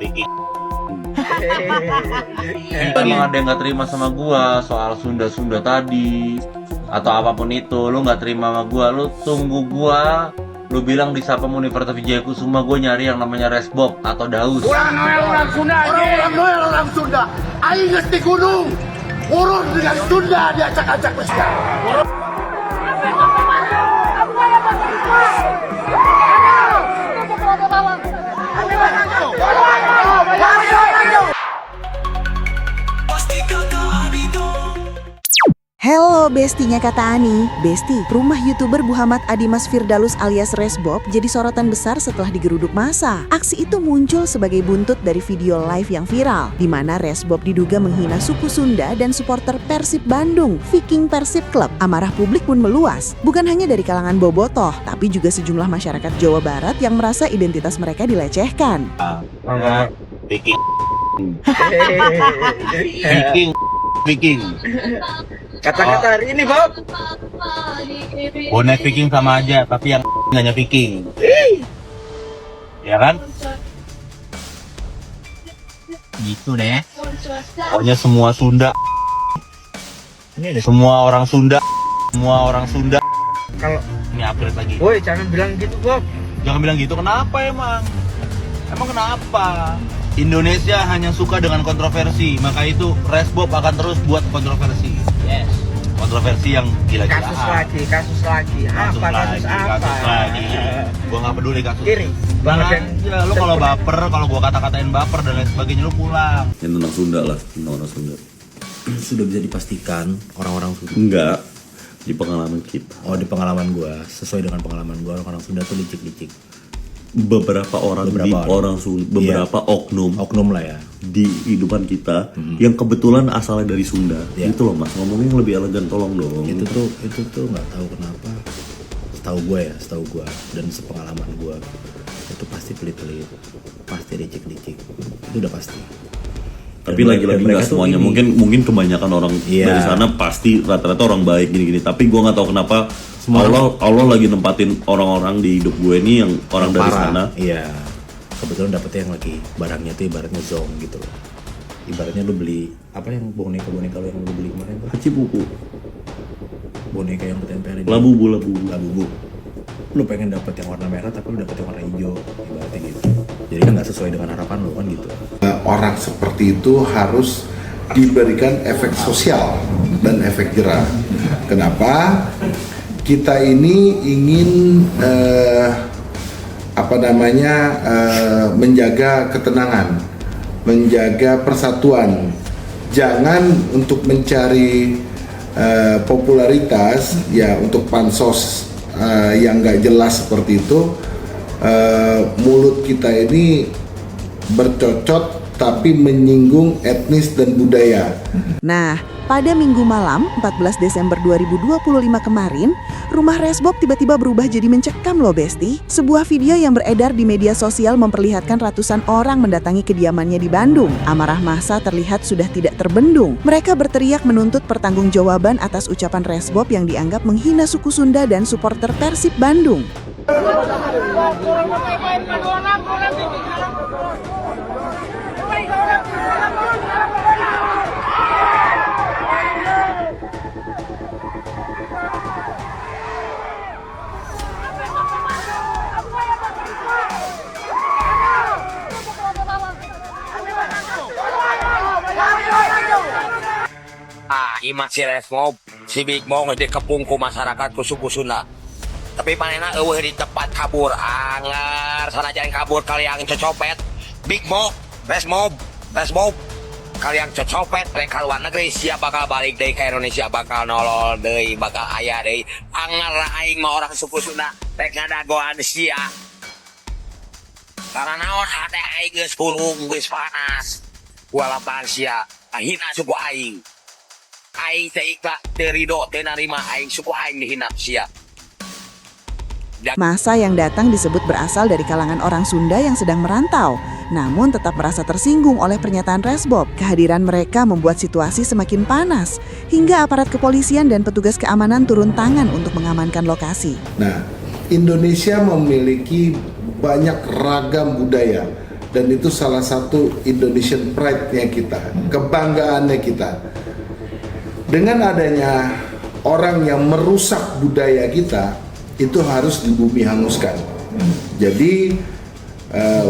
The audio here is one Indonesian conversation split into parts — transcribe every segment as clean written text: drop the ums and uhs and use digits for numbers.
Pikir. Emang ada yang nggak terima sama gua soal Sunda tadi atau apapun itu, lu nggak terima sama gua, lu tunggu gua, lu bilang di Sapam Universitas Wijayakusuma gua nyari yang namanya Resbob atau Daus. Orang Sunda, orang Sunda. Aing geus di gunung. Urus dengan Sunda diacak-acak mesja. Halo bestinya kata Ani. Besti, rumah YouTuber Muhammad Adimas Firdalus alias Resbob jadi sorotan besar setelah digeruduk massa. Aksi itu muncul sebagai buntut dari video live yang viral, di mana Resbob diduga menghina suku Sunda dan supporter Persib Bandung, Viking Persib Club. Amarah publik pun meluas, bukan hanya dari kalangan bobotoh, tapi juga sejumlah masyarakat Jawa Barat yang merasa identitas mereka dilecehkan. Pikir. Viking. Kata-kata hari ini, Bob. Bonek Viking sama aja, tapi yang hanya Viking. Ya kan? Gitu deh. Pokoknya semua Sunda. Semua orang Sunda. Kalau Ini upgrade lagi. woi jangan bilang gitu, Bob. Jangan bilang gitu, kenapa emang? Emang kenapa? Indonesia hanya suka dengan kontroversi, maka itu Resbob akan terus buat kontroversi. Yes. Kontroversi yang gila-gilaan. Kasus lagi. Apa kasus apa? Kasus lagi. Gua nggak peduli kasus. Kiri. Bang Bagian aja, lu kalau baper, kalau gua kata-katain baper dan lain sebagainya, lu pulang. Yang tentang Sunda lah, tentang orang Sunda. Sudah bisa dipastikan orang-orang Sunda. Enggak, di pengalaman kita. Oh, di pengalaman gua, sesuai dengan pengalaman gua, orang Sunda tuh licik-licik. Beberapa orang Iya. oknum lah ya. di kehidupan kita yang kebetulan asalnya dari Sunda. Iya. Itu loh Mas, ngomongnya yang lebih elegan, tolong dong. Itu tuh nggak tahu kenapa. Setahu gua dan sepengalaman gua itu pasti pelit-pelit, pasti licik-licik. Itu udah pasti. Tapi Dan lagi-lagi mereka nggak tuh semuanya, ini- mungkin kebanyakan orang Iya. dari sana pasti rata-rata orang baik gini-gini. Tapi gue nggak tahu kenapa Semua Allah lagi nempatin orang-orang di hidup gue ini yang orang dari parah. sana. Iya. Kebetulan dapetnya yang lagi barangnya tuh ibaratnya zong gitu loh. Ibaratnya lu beli apa yang boneka lu yang lu beli kemarin tuh? Cibuku, Boneka yang ketempel di labu. labu. Lu pengen dapet yang warna merah tapi lu dapet yang warna hijau, ibaratnya gitu. Jadi kan nggak sesuai dengan harapan lu kan gitu. Orang seperti itu harus diberikan efek sosial dan efek jerah. Kenapa? Kita ini ingin menjaga ketenangan, menjaga persatuan. Jangan untuk mencari popularitas ya, untuk pansos yang nggak jelas seperti itu. Mulut kita ini bercocot tapi menyinggung etnis dan budaya. Nah, pada Minggu malam 14 Desember 2025 kemarin, rumah Resbob tiba-tiba berubah jadi mencekam loh Besti. Sebuah video yang beredar di media sosial memperlihatkan ratusan orang mendatangi kediamannya di Bandung. Amarah massa terlihat sudah tidak terbendung. Mereka berteriak menuntut pertanggungjawaban atas ucapan Resbob yang dianggap menghina suku Sunda dan supporter Persib Bandung. Imat si Resmob, si Big Mo dikepung ku masyarakat ku suku Sunda. Tapi panena eueuh di tempat kabur anger sanajan kabur kalian cocopet. Big Mo, Resmob, kalian cocopet rek ka luar negeri sia bakal balik deui ke Indonesia, bakal nolol deui, bakal aya deui. Anger aing mah orang suku Sunda rek ngadagoan sia. Karena naon hate aing geus pulung geus panas. Walapan sia hina suku aing. Aing teh ikhlas terido teh narima aing suku aing dihina sia. Massa yang datang disebut berasal dari kalangan orang Sunda yang sedang merantau, namun tetap merasa tersinggung oleh pernyataan Resbob. Kehadiran mereka membuat situasi semakin panas, hingga aparat kepolisian dan petugas keamanan turun tangan untuk mengamankan lokasi. Nah, Indonesia memiliki banyak ragam budaya dan itu salah satu Indonesian pride-nya kita, kebanggaannya kita. Dengan adanya orang yang merusak budaya kita, itu harus dibumi hanguskan. Jadi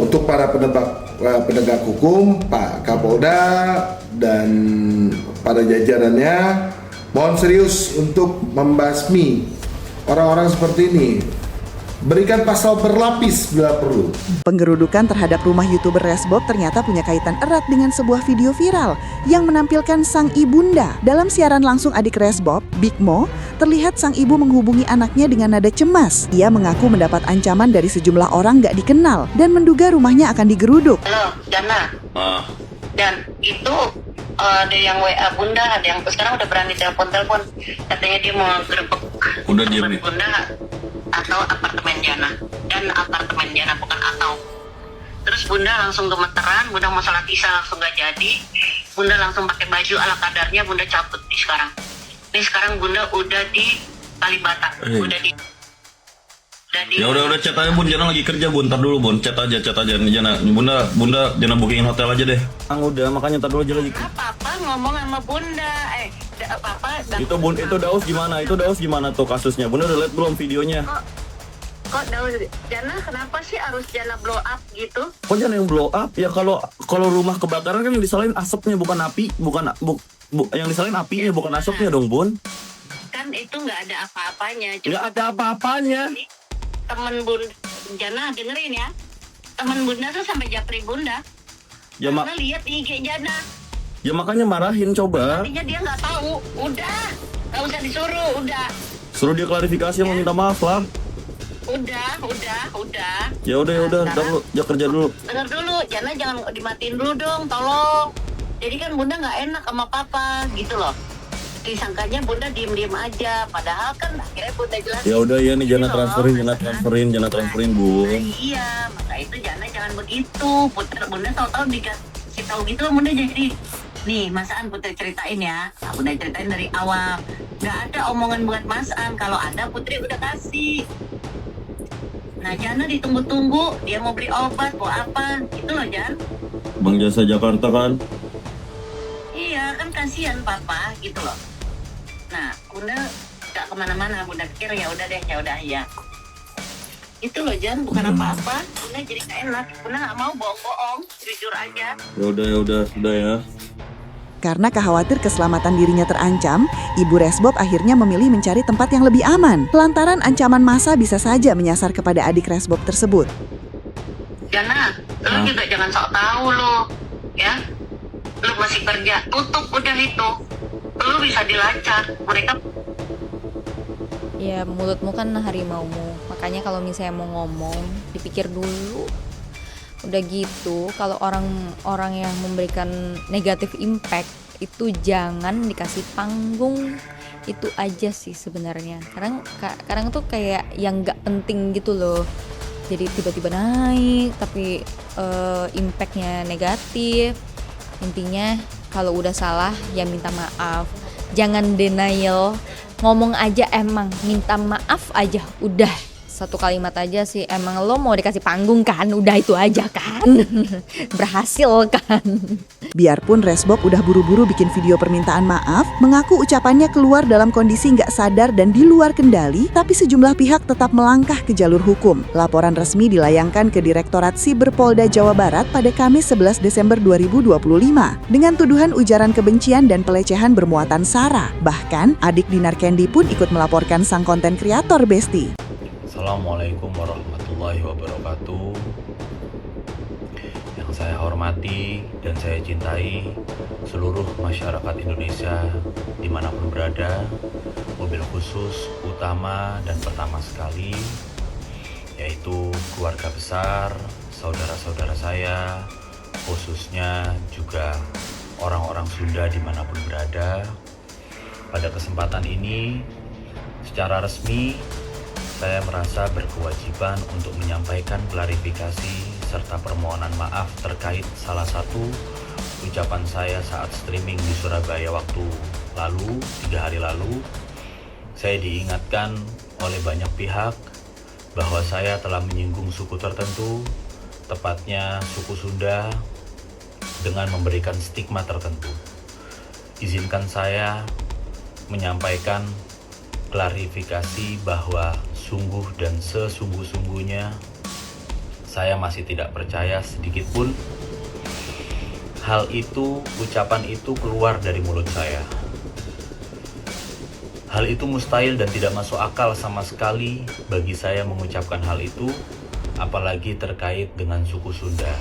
untuk para penegak hukum, Pak Kapolda dan para jajarannya, mohon serius untuk membasmi orang-orang seperti ini. Berikan pasal berlapis bila perlu. Penggerudukan terhadap rumah YouTuber Resbob ternyata punya kaitan erat dengan sebuah video viral yang menampilkan sang ibunda. Dalam siaran langsung adik Resbob, Big Mo, terlihat sang ibu menghubungi anaknya dengan nada cemas. Ia mengaku mendapat ancaman dari sejumlah orang gak dikenal dan menduga rumahnya akan digeruduk. Halo, Jana. Dan itu ada yang WA Bunda, ada yang sekarang udah berani telepon. Katanya dia mau gerebek Udah diam nih. Bunda atau apartemen Jana. Dan apartemen Jana bukan atau. Terus Bunda langsung gemeteran, Bunda mau sholat isya langsung gak jadi. Bunda langsung pakai baju ala kadarnya, Bunda cabut nih sekarang. Nih sekarang Bunda udah di Kalibata, udah di Ya udah chat aja Bun, Jana lagi kerja Bun, ntar dulu Bun, chat aja nih Jana. Bunda Jana bookingin hotel aja deh. Udah makanya ntar dulu aja lagi. apa ngomong sama Bunda. Itu Daus gimana tuh kasusnya? Bunda udah liat belum videonya? Kok Daus Jana kenapa sih harus Jana blow up gitu? Kok Jana yang blow up? Ya kalau rumah kebakaran kan yang disalahin asapnya bukan api, yang disalahin apinya bukan asapnya dong Bun. Kan itu nggak ada apa-apanya. Nggak ada apa-apanya. Temen Bunda Jana dengerin ya. Temen Bunda tuh sampai japri Bunda. Ya Karena lihat IG Jana. Ya makanya marahin coba. Artinya dia nggak tahu. Udah, nggak usah disuruh. Udah. Suruh dia klarifikasi mau minta maaf lah. Udah. Ya udah, ntar lu ya kerja dulu. Dengar dulu, Jana jangan dimatiin dulu dong, tolong. Jadi kan Bunda nggak enak sama Papa, gitu loh. Disangkanya Bunda diem aja, padahal kan akhirnya Bunda jelasin. Ya udah ya nih Jana Gitu loh. transferin Bun. Nah, iya, maka itu Jana jangan begitu. Bunda tahu-tahu dikasih tahu gitu loh, Bunda jadi nih Mas An Putri ceritain ya. Nah, Bunda ceritain dari awal. Nggak ada omongan buat Mas An, kalau ada Putri udah kasih. Nah Jana ditunggu-tunggu, dia mau beli obat, mau apa, gitu loh Jan. Bang Jasa Jakarta kan? Iya kan kasihan Papa, gitu loh. Nah Bunda gak kemana-mana, Bunda pikir ya udah deh, ya. Itu loh Jan, bukan apa-apa. Bunda jadi gak enak, Bunda gak mau bohong-bohong, jujur aja. Ya udah ya. Karena khawatir keselamatan dirinya terancam, Ibu Resbob akhirnya memilih mencari tempat yang lebih aman. Lantaran ancaman massa bisa saja menyasar kepada adik Resbob tersebut. Jana, lu juga jangan sok tahu lu, ya. Lu masih kerja, tutup udah itu. Lu bisa dilacak, mereka. Ya mulutmu kan harimaumu, makanya kalau misalnya mau ngomong, dipikir dulu. Udah gitu, kalau orang-orang yang memberikan negatif impact itu jangan dikasih panggung. Itu aja sih sebenarnya. Kadang tuh kayak yang nggak penting gitu loh. Jadi tiba-tiba naik, tapi impactnya negatif. Intinya kalau udah salah ya minta maaf. Jangan denial. Ngomong aja emang minta maaf aja udah. Satu kalimat aja sih, emang lo mau dikasih panggung kan, udah itu aja kan. Berhasil kan. Biarpun Resbob udah buru-buru bikin video permintaan maaf, mengaku ucapannya keluar dalam kondisi nggak sadar dan di luar kendali, tapi sejumlah pihak tetap melangkah ke jalur hukum. Laporan resmi dilayangkan ke Direktorat Siber Polda Jawa Barat pada Kamis 11 Desember 2025 dengan tuduhan ujaran kebencian dan pelecehan bermuatan sara. Bahkan, adik Dinar Candy pun ikut melaporkan sang konten kreator Besti. Assalamualaikum warahmatullahi wabarakatuh. Yang saya hormati dan saya cintai seluruh masyarakat Indonesia dimanapun berada, mobil khusus utama dan pertama sekali yaitu keluarga besar, saudara-saudara saya, khususnya juga orang-orang Sunda dimanapun berada. Pada kesempatan ini secara resmi saya merasa berkewajiban untuk menyampaikan klarifikasi serta permohonan maaf terkait salah satu ucapan saya saat streaming di Surabaya waktu lalu, 3 hari lalu. Saya diingatkan oleh banyak pihak bahwa saya telah menyinggung suku tertentu, tepatnya suku Sunda, dengan memberikan stigma tertentu. Izinkan saya menyampaikan klarifikasi bahwa sungguh dan sesungguh-sungguhnya saya masih tidak percaya sedikit pun hal itu, ucapan itu keluar dari mulut saya. Hal itu mustahil dan tidak masuk akal sama sekali bagi saya mengucapkan hal itu, apalagi terkait dengan suku Sunda.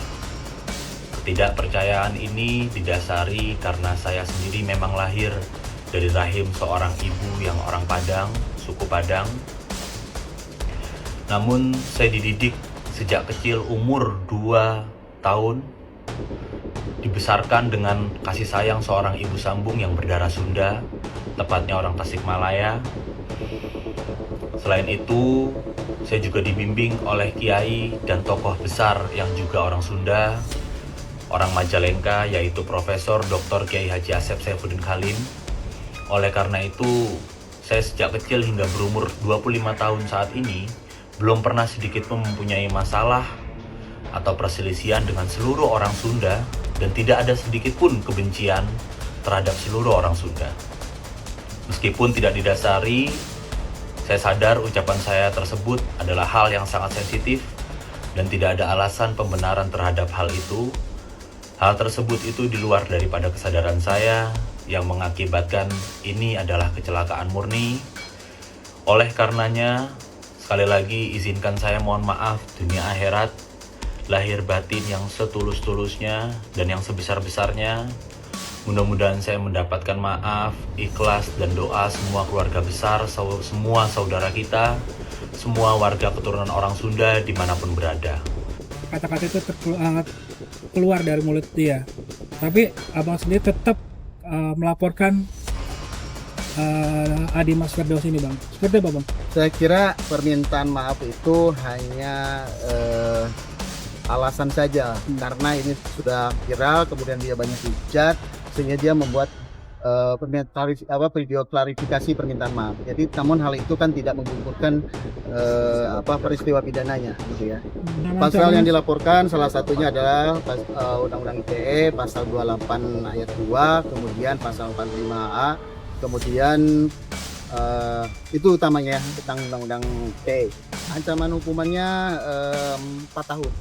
Ketidakpercayaan ini didasari karena saya sendiri memang lahir dari rahim seorang ibu yang orang Padang, suku Padang. Namun saya dididik sejak kecil umur 2 tahun, dibesarkan dengan kasih sayang seorang ibu sambung yang berdarah Sunda, tepatnya orang Tasikmalaya. Selain itu, saya juga dibimbing oleh kiai dan tokoh besar yang juga orang Sunda, orang Majalengka, yaitu Profesor Dr. Kiai Haji Asep Saifuddin Khalim. Oleh karena itu, saya sejak kecil hingga berumur 25 tahun saat ini belum pernah sedikit pun mempunyai masalah atau perselisihan dengan seluruh orang Sunda, dan tidak ada sedikit pun kebencian terhadap seluruh orang Sunda. Meskipun tidak didasari, saya sadar ucapan saya tersebut adalah hal yang sangat sensitif dan tidak ada alasan pembenaran terhadap hal itu. Hal tersebut itu di luar daripada kesadaran saya yang mengakibatkan ini adalah kecelakaan murni. Oleh karenanya, sekali lagi izinkan saya mohon maaf dunia akhirat, lahir batin yang setulus-tulusnya dan yang sebesar-besarnya. Mudah-mudahan saya mendapatkan maaf, ikhlas, dan doa semua keluarga besar, semua saudara kita, semua warga keturunan orang Sunda dimanapun berada. Kata-kata itu keluar dari mulut dia, tapi abang sendiri tetap melaporkan Adimas Firdaus ini, bang. Seperti apa, bang? Saya kira permintaan maaf itu hanya alasan saja, karena ini sudah viral, kemudian dia banyak dihujat, sehingga dia membuat video klarifikasi permintaan maaf. Jadi namun hal itu kan tidak menggugurkan peristiwa pidananya, gitu ya. Pasal yang dilaporkan salah satunya adalah Undang-Undang ITE pasal 28 ayat 2, kemudian pasal 45A, kemudian itu utamanya tentang Undang-Undang ITE. Ancaman hukumannya 4 tahun.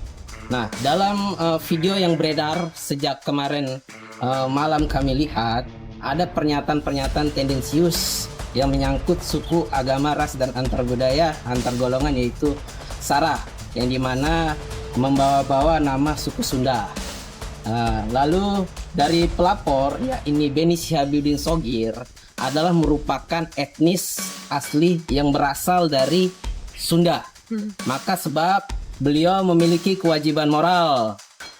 Nah, dalam video yang beredar sejak kemarin malam kami lihat, ada pernyataan-pernyataan tendensius yang menyangkut suku, agama, ras, dan antar budaya, antar golongan, yaitu SARA, yang dimana membawa-bawa nama suku Sunda. Lalu dari pelapor, ya ini Beni Syihabuddin Shogir, adalah merupakan etnis asli yang berasal dari Sunda. Maka sebab beliau memiliki kewajiban moral,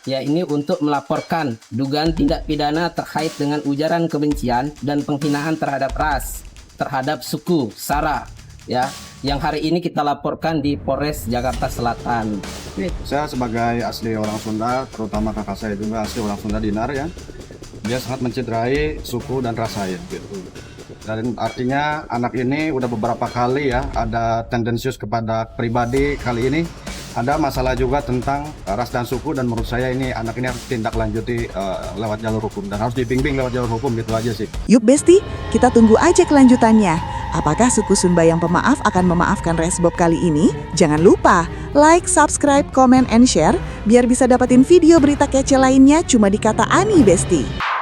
ya ini untuk melaporkan dugaan tindak pidana terkait dengan ujaran kebencian dan penghinaan terhadap ras, terhadap suku SARA, ya, yang hari ini kita laporkan di Polres Jakarta Selatan. Saya sebagai asli orang Sunda, terutama kakak saya juga asli orang Sunda, Dinar, ya, dia sangat mencederai suku dan ras saya, gitu. Dan artinya anak ini udah beberapa kali ya ada tendensius kepada pribadi. Kali ini ada masalah juga tentang ras dan suku, dan menurut saya ini anak ini harus tindak lanjuti lewat jalur hukum dan harus dibimbing lewat jalur hukum, gitu aja sih. Yuk Besti, kita tunggu aja kelanjutannya. Apakah suku Sumba yang pemaaf akan memaafkan Resbob kali ini? Jangan lupa like, subscribe, comment, and share biar bisa dapetin video berita kece lainnya cuma di Kata Ani Besti.